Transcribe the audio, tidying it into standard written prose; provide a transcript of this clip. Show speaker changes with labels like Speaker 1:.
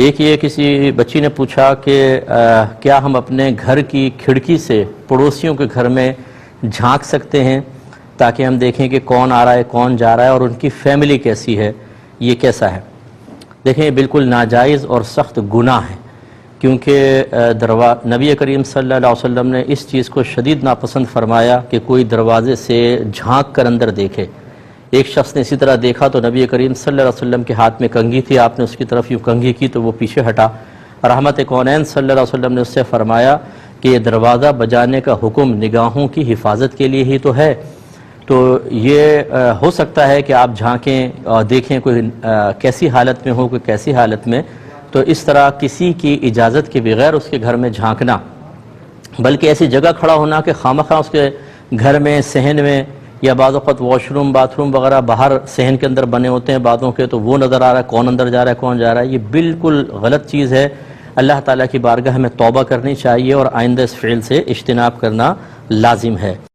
Speaker 1: ایک یہ کسی بچی نے پوچھا کہ کیا ہم اپنے گھر کی کھڑکی سے پڑوسیوں کے گھر میں جھانک سکتے ہیں تاکہ ہم دیکھیں کہ کون آ رہا ہے کون جا رہا ہے اور ان کی فیملی کیسی ہے، یہ کیسا ہے؟ دیکھیں یہ بالکل ناجائز اور سخت گناہ ہے، کیونکہ نبی کریم صلی اللہ علیہ وسلم نے اس چیز کو شدید ناپسند فرمایا کہ کوئی دروازے سے جھانک کر اندر دیکھے۔ ایک شخص نے اسی طرح دیکھا تو نبی کریم صلی اللہ علیہ وسلم کے ہاتھ میں کنگھی تھی، آپ نے اس کی طرف یوں کنگھی کی تو وہ پیچھے ہٹا۔ رحمت کونین صلی اللہ علیہ وسلم نے اس سے فرمایا کہ یہ دروازہ بجانے کا حکم نگاہوں کی حفاظت کے لیے ہی تو ہے، تو یہ ہو سکتا ہے کہ آپ جھانکیں اور دیکھیں کوئی کیسی حالت میں ہو، کوئی کیسی حالت میں، تو اس طرح کسی کی اجازت کے بغیر اس کے گھر میں جھانکنا، بلکہ ایسی جگہ کھڑا ہونا کہ خامخواہ اس کے گھر میں صحن میں یا بعض اوقات واش روم باتھ روم وغیرہ باہر صحن کے اندر بنے ہوتے ہیں بعضوں کے، تو وہ نظر آ رہا ہے کون اندر جا رہا ہے کون جا رہا ہے، یہ بالکل غلط چیز ہے۔ اللہ تعالیٰ کی بارگاہ میں توبہ کرنی چاہیے اور آئندہ اس فعل سے اجتناب کرنا لازم ہے۔